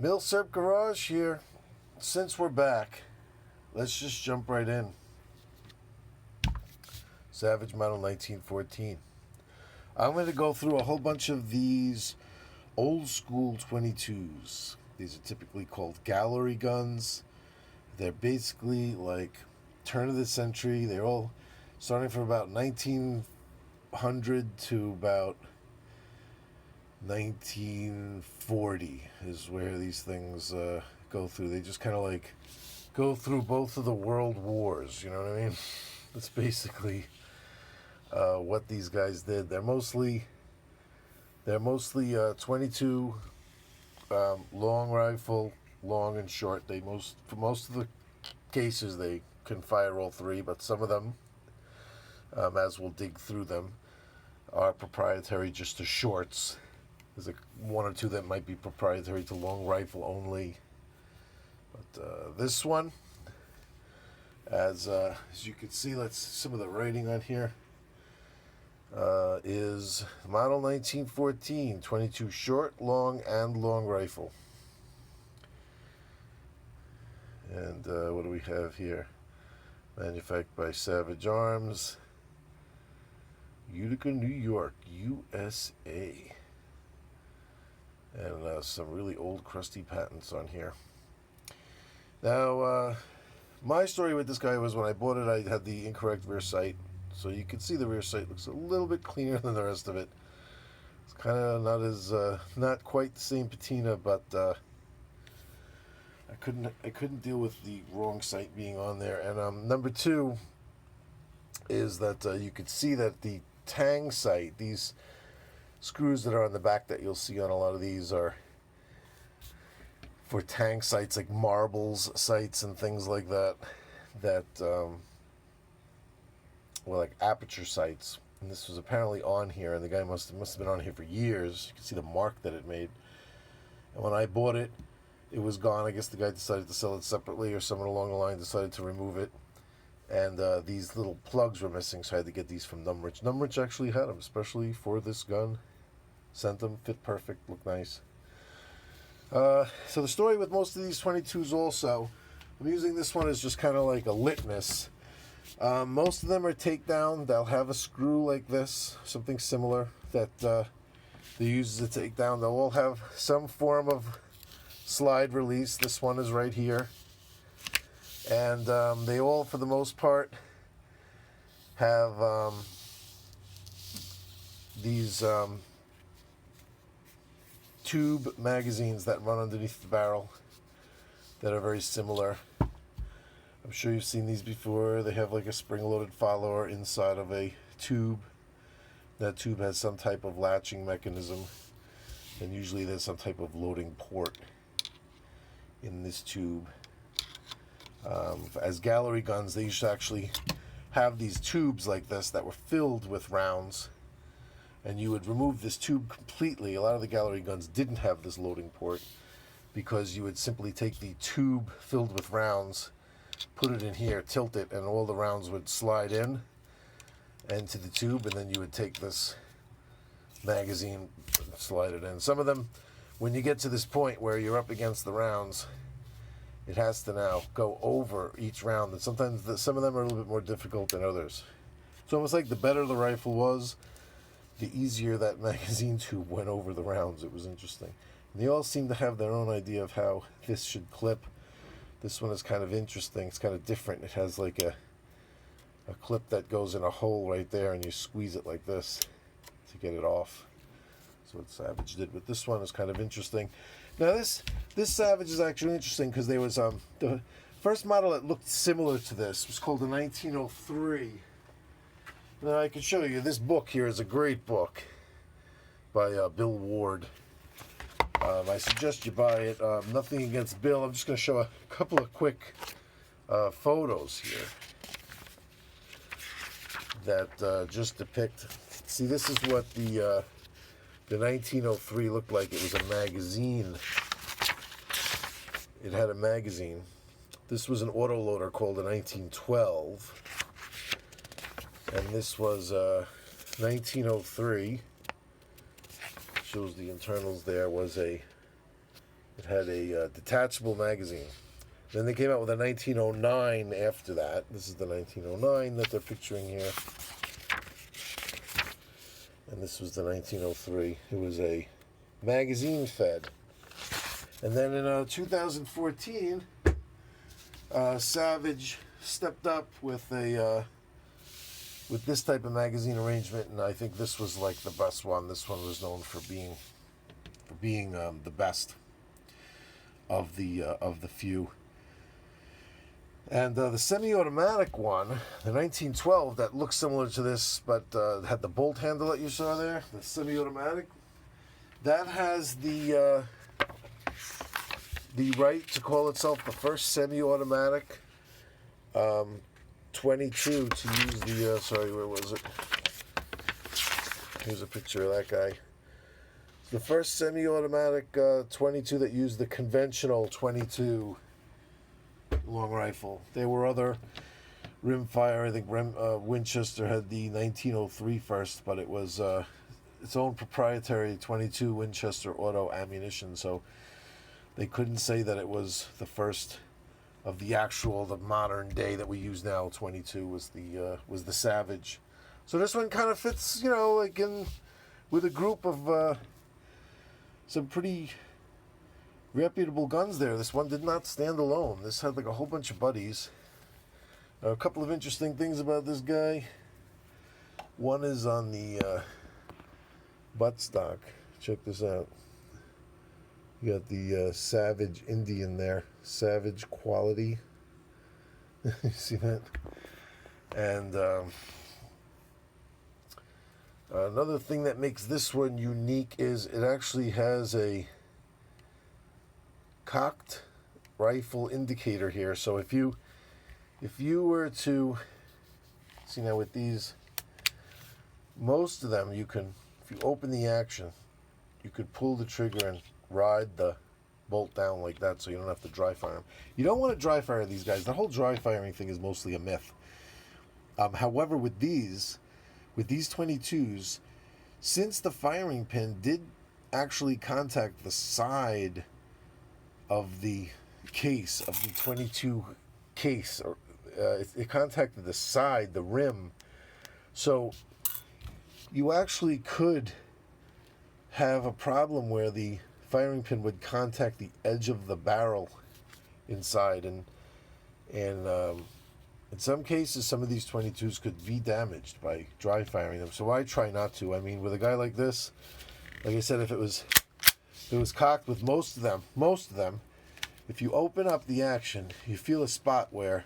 Milsurp Garage here. Since we're back, let's just jump right in. Savage Model 1914. I'm going to go through a whole bunch of these old school 22s. These are typically called gallery guns. They're basically like turn of the century. They're all starting from about 1900 to about 1940 is where these things go through. They just kind of like go through both of the world wars, you know what I mean? That's basically what these guys did. They're mostly 22 long rifle, long and short. For most of the cases they can fire all three, but some of them, as we'll dig through them, are proprietary just to shorts. There's one or two that might be proprietary to long rifle only. But this one, as you can see, some of the writing on here, is model 1914, 22 short, long, and long rifle. And what do we have here? Manufactured by Savage Arms, Utica, New York, USA. And some really old crusty patents on here. Now, my story with this guy was when I bought it, I had the incorrect rear sight. So you can see the rear sight looks a little bit cleaner than the rest of it. It's kind of not quite the same patina, but I couldn't deal with the wrong sight being on there. And number two is that you could see that the tang sight, these screws that are on the back that you'll see on a lot of these, are for tang sights like marbles sights and things like that. Like aperture sights. And this was apparently on here, and the guy must have been on here for years. You can see the mark that it made. And when I bought it, it was gone. I guess the guy decided to sell it separately, or someone along the line decided to remove it. And these little plugs were missing, so I had to get these from Numrich. Numrich actually had them, especially for this gun. Sent them, fit perfect, look nice. So the story with most of these 22s also, I'm using this one as just kind of like a litmus. Most of them are takedown. They'll have a screw like this, something similar that they use as a takedown. They'll all have some form of slide release. This one is right here. And they all, for the most part, have these tube magazines that run underneath the barrel that are very similar. I'm sure you've seen these before. They have like a spring-loaded follower inside of a tube. That tube has some type of latching mechanism, and usually there's some type of loading port in this tube. As gallery guns, they used to actually have these tubes like this that were filled with rounds, and you would remove this tube completely. A lot of the gallery guns didn't have this loading port because you would simply take the tube filled with rounds, put it in here, tilt it, and all the rounds would slide in into the tube, and then you would take this magazine and slide it in. Some of them, when you get to this point where you're up against the rounds, it has to now go over each round, and sometimes some of them are a little bit more difficult than others. It's almost like the better the rifle was, the easier that magazine tube went over the rounds. It was interesting. And they all seem to have their own idea of how this should clip. This one is kind of interesting. It's kind of different. It has like a clip that goes in a hole right there, and you squeeze it like this to get it off. So what Savage did with this one is kind of interesting. Now this Savage is actually interesting because there was the first model that looked similar to this was called the 1903. Now I can show you, this book here is a great book by Bill Ward. I suggest you buy it. Nothing against Bill. I'm just going to show a couple of quick photos here that just depict. See, this is what the 1903 looked like. It was a magazine. It had a magazine. This was an autoloader called a 1912. And this was 1903. Shows the internals there was a It had a detachable magazine. Then they came out with a 1909 after that. This is the 1909 that they're picturing here. And this was the 1903. It was a magazine fed. And then in 2014, Savage stepped up with this type of magazine arrangement, and I think this was like the best one. This one was known for being the best of the few. And the semi-automatic one, the 1912, that looks similar to this, but had the bolt handle that you saw there, the semi-automatic, that has the right to call itself the first semi-automatic 22 to use the, sorry, where was it? Here's a picture of that guy. The first semi-automatic 22 that used the conventional 22 long rifle. There were other rimfire. I think Winchester had the 1903 first, but it was its own proprietary 22 Winchester auto ammunition, so they couldn't say that it was the first of the modern day that we use now. 22 was the Savage. So this one kind of fits, like with a group of some pretty reputable guns there. This one did not stand alone. This had like a whole bunch of buddies. A couple of interesting things about this guy. One is on the buttstock. Check this out. You got the Savage Indian there. Savage quality. You see that? And another thing that makes this one unique is it actually has a cocked rifle indicator here. So if you were to see now with these, most of them you can, if you open the action, you could pull the trigger and ride the bolt down like that, so you don't have to dry fire them. You don't want to dry fire these guys. The whole dry firing thing is mostly a myth. However, with these 22s, since the firing pin did actually contact the side of the case, of the 22 case, or it contacted the side, the rim, so you actually could have a problem where the firing pin would contact the edge of the barrel inside, and in some cases, some of these 22s could be damaged by dry firing them. So I try not to. I mean, with a guy like this, like I said, if it was cocked with most of them, if you open up the action, you feel a spot where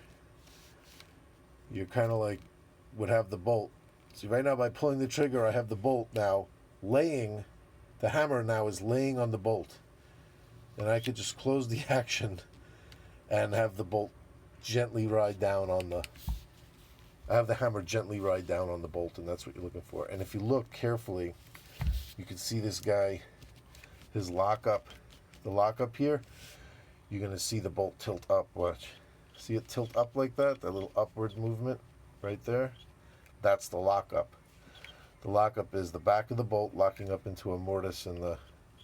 you're kind of like would have the bolt. See, right now by pulling the trigger, I have the bolt now laying. The hammer now is laying on the bolt, and I could just close the action and have the bolt gently ride down on the. I have the hammer gently ride down on the bolt, and that's what you're looking for. And if you look carefully, you can see this guy, his lockup, the lockup here. You're gonna see the bolt tilt up. Watch, see it tilt up like that? That little upward movement right there. That's the lockup. The lockup is the back of the bolt locking up into a mortise in the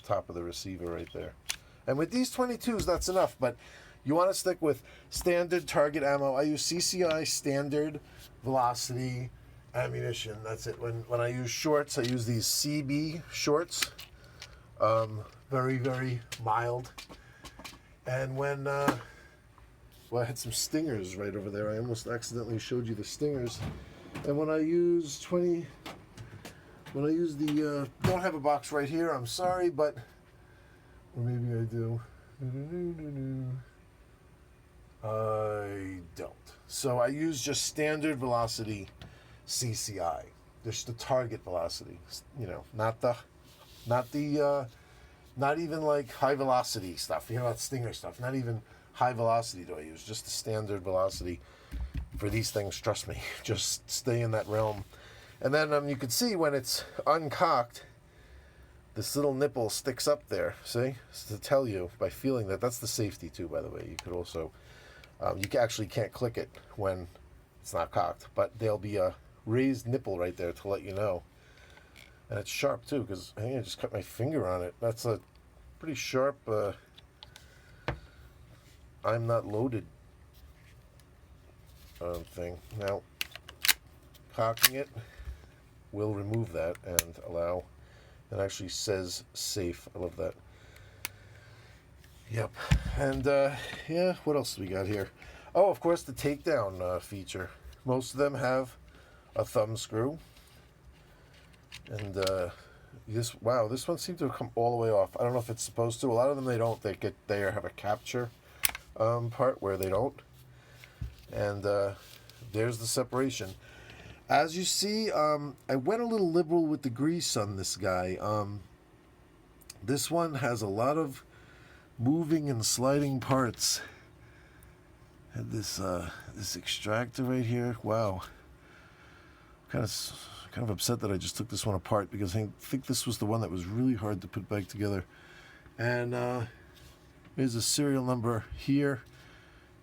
top of the receiver right there. And with these 22s, that's enough. But you want to stick with standard target ammo. I use CCI standard velocity ammunition. That's it. When I use shorts, I use these CB shorts. Very, very mild. And when, well, I had some stingers right over there. I almost accidentally showed you the stingers. And when I use the, don't have a box right here, I'm sorry, but, or maybe I do. I don't. So I use just standard velocity CCI. Just the target velocity, not even like high velocity stuff, that stinger stuff. Not even high velocity do I use, just the standard velocity for these things. Trust me, just stay in that realm. And then you can see when it's uncocked, this little nipple sticks up there. See? It's to tell you by feeling that. That's the safety too, by the way. You could also, you actually can't click it when it's not cocked, but there'll be a raised nipple right there to let you know. And it's sharp too, because I think I just cut my finger on it. That's a pretty sharp I'm not loaded thing. Now, cocking it will remove that and allow, it actually says safe. I love that. Yep. And yeah, what else do we got here? Oh, of course, the takedown feature. Most of them have a thumb screw. And this one seemed to come all the way off. I don't know if it's supposed to. A lot of them they don't. They have a capture part where they don't. And there's the separation. As you see, I went a little liberal with the grease on this guy. This one has a lot of moving and sliding parts. Had this this extractor right here. Wow. Kind of upset that I just took this one apart, because I think this was the one that was really hard to put back together. And there's a serial number here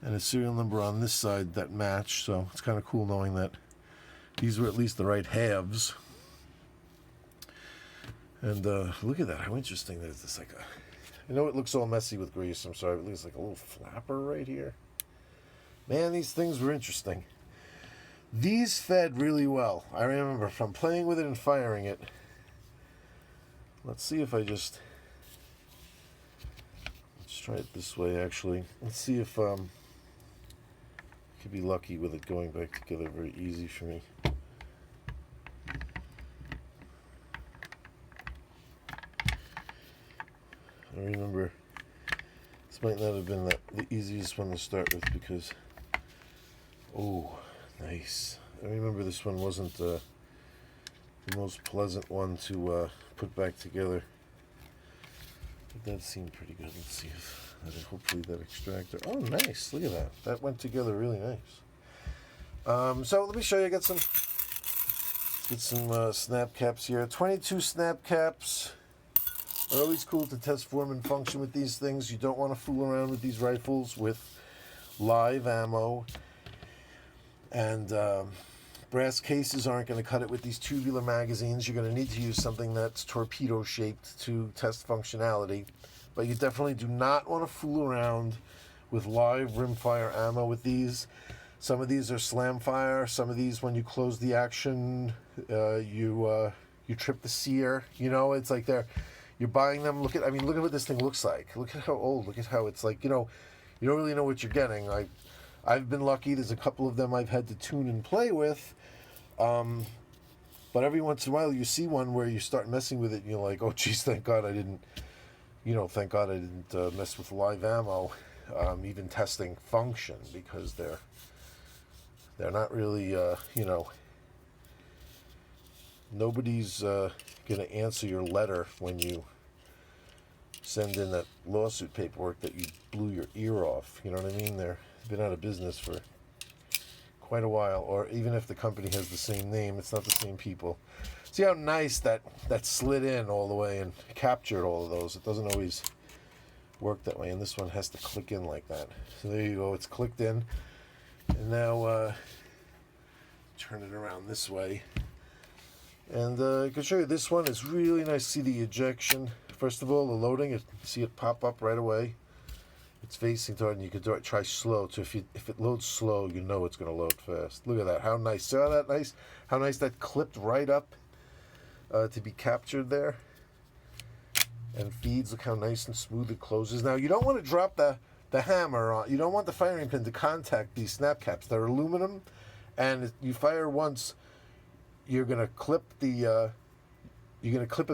and a serial number on this side that match, so it's kind of cool knowing that these were at least the right halves. And look at that, how interesting. There's this like a, I know it looks all messy with grease, I'm sorry, but there's like a little flapper right here. Man, these things were interesting. These fed really well. I remember from playing with it and firing it. Let's see if let's try it this way actually. Let's see if I could be lucky with it going back together. Very easy for me. I remember this might not have been the easiest one to start with, because oh, nice. I remember this one wasn't the most pleasant one to put back together. But that seemed pretty good. Let's see if hopefully that extractor. Oh, nice! Look at that. That went together really nice. So let me show you. I got some snap caps here. 22 snap caps. Are always cool to test form and function with these things. You don't want to fool around with these rifles with live ammo. And brass cases aren't going to cut it with these tubular magazines. You're going to need to use something that's torpedo shaped to test functionality. But you definitely do not want to fool around with live rimfire ammo with these. Some of these are Slamfire. Some of these, when you close the action, you trip the sear. You know, it's like you're buying them. Look at what this thing looks like. Look at how old. Look at how it's like. You know, you don't really know what you're getting. I've been lucky. There's a couple of them I've had to tune and play with. But every once in a while you see one where you start messing with it and you're like, oh geez, thank God I didn't mess with live ammo, even testing function, because they're not really, nobody's gonna answer your letter when you send in that lawsuit paperwork that you blew your ear off. You know what I mean? They've been out of business for quite a while, or even if the company has the same name, it's not the same people. See how nice that slid in all the way and captured all of those. It doesn't always work that way, and this one has to click in like that. So there you go, it's clicked in. And now turn it around this way. And I can show you this one. It's really nice to see the ejection. First of all, the loading, see it pop up right away. It's facing toward, and you can try slow. So if it loads slow, you know it's going to load fast. Look at that. How nice. See how that nice? How nice that clipped right up to be captured there. And feeds. Look how nice and smooth it closes. Now you don't want to drop the hammer on. You don't want the firing pin to contact these snap caps. They're aluminum, and if you fire once, you're going to clip a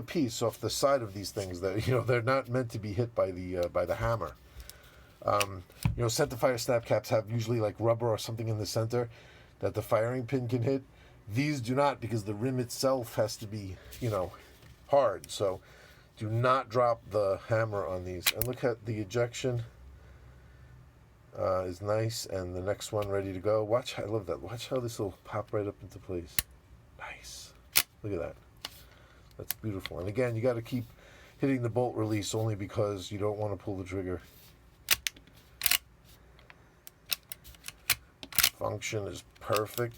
piece off the side of these things that they're not meant to be hit by the hammer. Centerfire snap caps have usually like rubber or something in the center that the firing pin can hit. These do not, because the rim itself has to be, hard. So do not drop the hammer on these. And look at the ejection is nice, and the next one ready to go. Watch, I love that. Watch how this will pop right up into place. Nice. Look at that. That's beautiful. And again, you got to keep hitting the bolt release only because you don't want to pull the trigger. Function is perfect.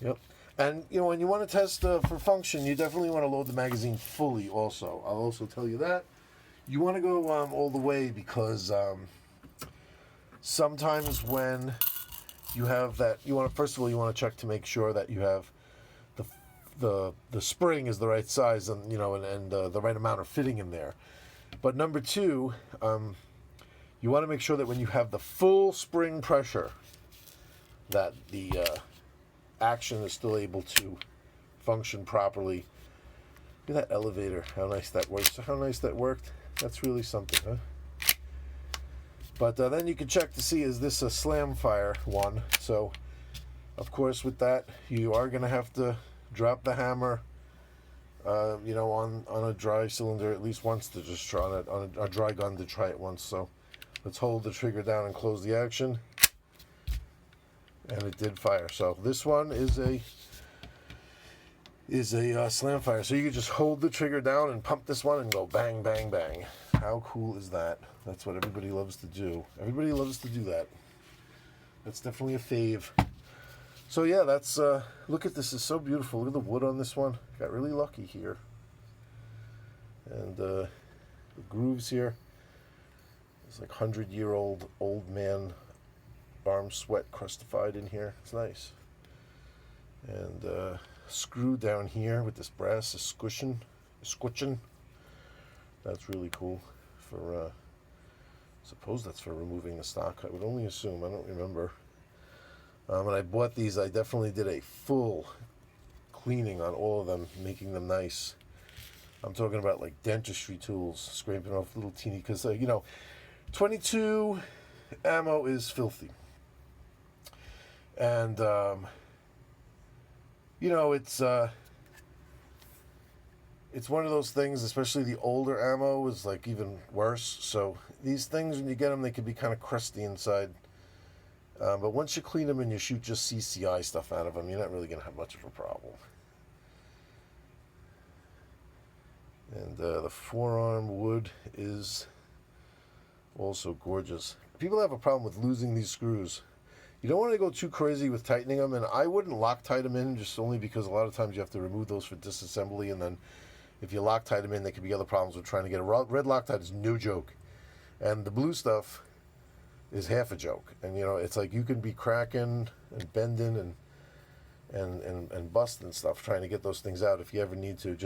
Yep. And when you want to test for function, you definitely want to load the magazine fully also. I'll also tell you that. You want to go all the way because sometimes when you have that, first of all you want to check to make sure that you have the spring is the right size and and the right amount of fitting in there. But number two, you want to make sure that when you have the full spring pressure, that the action is still able to function properly. Look at that elevator, how nice that works. How nice that worked. That's really something, huh? But then you can check to see, is this a Slamfire one? So, of course, with that, you are going to have to drop the hammer, on a dry cylinder at least once to just try it, on a dry gun to try it once. So, let's hold the trigger down and close the action. And it did fire. So, this one is a Slamfire. So you can just hold the trigger down and pump this one and go bang, bang, bang. How cool is that? That's what everybody loves to do. Everybody loves to do that. That's definitely a fave. So yeah, that's, look at this, it's so beautiful. Look at the wood on this one. Got really lucky here. And the grooves here. It's like 100-year-old old man arm sweat crustified in here. It's nice. And screw down here with this brass is squishing. That's really cool. For suppose that's for removing the stock. I would only assume. I don't remember. When I bought these, I definitely did a full cleaning on all of them, making them nice. I'm talking about like dentistry tools, scraping off little teeny, because 22 ammo is filthy. And it's one of those things, especially the older ammo is like even worse. So these things, when you get them, they can be kind of crusty inside. But once you clean them and you shoot just CCI stuff out of them, you're not really going to have much of a problem. And the forearm wood is also gorgeous. People have a problem with losing these screws. You don't want to go too crazy with tightening them, and I wouldn't Loctite them in, just only because a lot of times you have to remove those for disassembly, and then if you Loctite them in, there could be other problems with trying to get a red Loctite is no joke. And the blue stuff is half a joke. And it's like you can be cracking and bending and busting stuff trying to get those things out if you ever need to.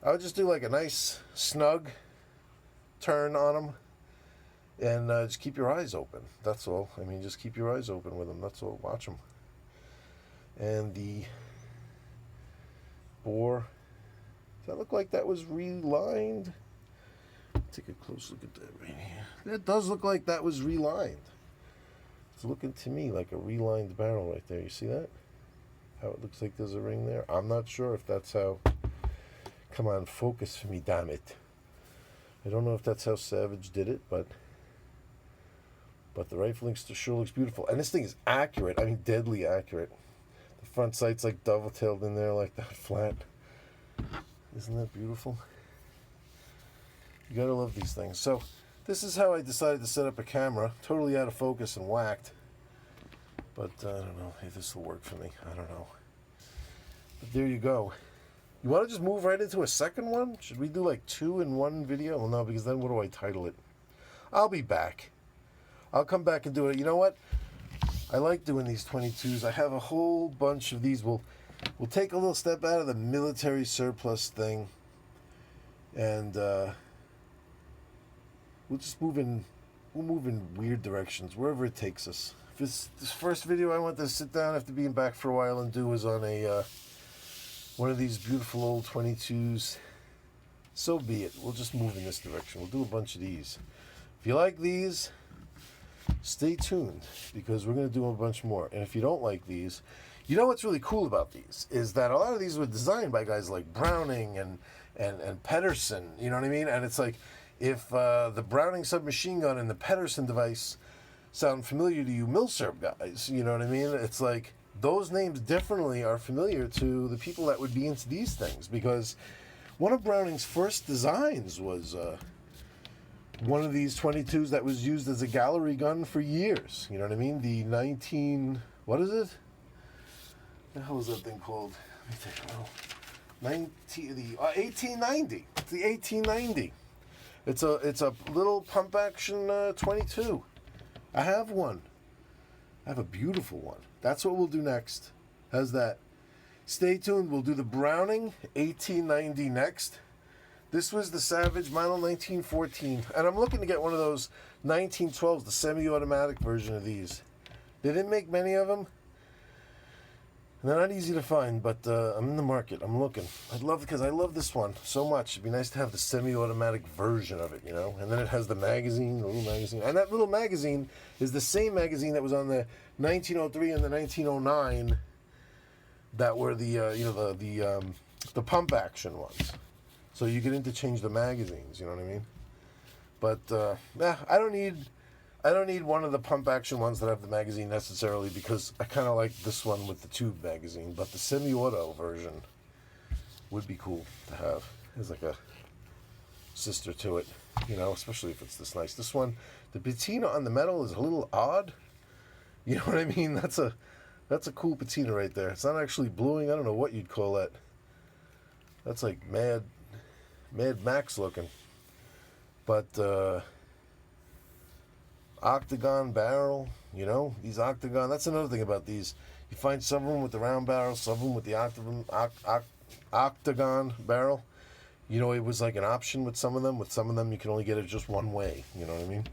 I would just do like a nice snug turn on them and just keep your eyes open. That's all. I mean, just keep your eyes open with them. That's all. Watch them. And the bore, does that look like that was relined? Take a close look at that right here. That does look like that was relined. It's looking to me like a relined barrel right there. You see that? How it looks like there's a ring there. I'm not sure if that's how... Come on, focus for me, damn it. I don't know if that's how Savage did it, but the rifling sure looks beautiful. And this thing is accurate. I mean, deadly accurate. The front sight's like dovetailed in there like that, flat. Isn't that beautiful? You gotta love these things. So this is how I decided to set up a camera. Totally out of focus and whacked. But I don't know if this will work for me. I don't know. But there you go. You want to just move right into a second one? Should we do like 2 in 1 video? Well, no, because then what do I title it? I'll be back. I'll come back and do it. You know what? I like doing these 22s. I have a whole bunch of these. We'll take a little step out of the military surplus thing. And we'll just move in weird directions, wherever it takes us. If this first video I want to sit down after being back for a while and do is on a one of these beautiful old 22s, so be it. We'll just move in this direction. We'll do a bunch of these. If you like these, stay tuned, because we're going to do a bunch more. And if you don't like these, you know what's really cool about these is that a lot of these were designed by guys like Browning and Pedersen, you know what I mean? And it's like, if the Browning submachine gun and the Pedersen device sound familiar to you Milsurp guys, you know what I mean? It's like, those names definitely are familiar to the people that would be into these things, because one of Browning's first designs was one of these 22s that was used as a gallery gun for years. You know what I mean? The 1890. Let me take a look. 1890. It's the 1890. It's a little pump action 22. I have one. I have a beautiful one. That's what we'll do next. How's that? Stay tuned. We'll do the Browning 1890 next. This was the Savage model 1914. And I'm looking to get one of those 1912s, the semi-automatic version of these. They didn't make many of them. They're not easy to find, but I'm in the market. I'm looking. Because I love this one so much. It'd be nice to have the semi-automatic version of it, you know? And then it has the magazine, the little magazine. And that little magazine is the same magazine that was on the 1903 and the 1909 that were the pump action ones. So you can interchange the magazines, you know what I mean? But I don't need one of the pump action ones that have the magazine necessarily, because I kind of like this one with the tube magazine. But the semi-auto version would be cool to have. There's like a sister to it, you know, especially if it's this nice. This one, the patina on the metal is a little odd. You know what I mean? That's a cool patina right there. It's not actually bluing. I don't know what you'd call that. That's like Mad Max looking. But octagon barrel, you know, these octagon. That's another thing about these. You find some of them with the round barrel, some of them with the octagon barrel. You know, it was like an option with some of them. With some of them, you can only get it just one way. You know what I mean?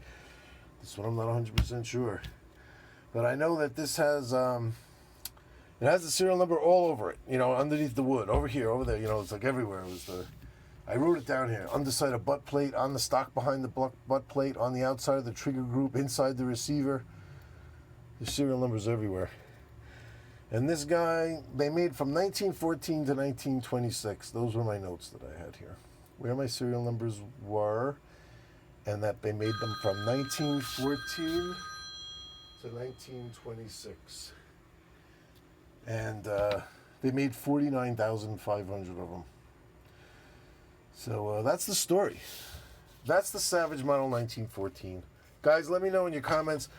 This one I'm not 100% sure. But I know that this has, it has the serial number all over it. You know, underneath the wood, over here, over there. You know, it's like everywhere. It was I wrote it down here. Underside of butt plate, on the stock behind the butt plate, on the outside of the trigger group, inside the receiver. The serial numbers everywhere. And this guy, they made from 1914 to 1926. Those were my notes that I had here. Where my serial numbers were, and that they made them from 1914 to 1926. And they made 49,500 of them. So that's the story. That's the Savage Model 1914. Guys, let me know in your comments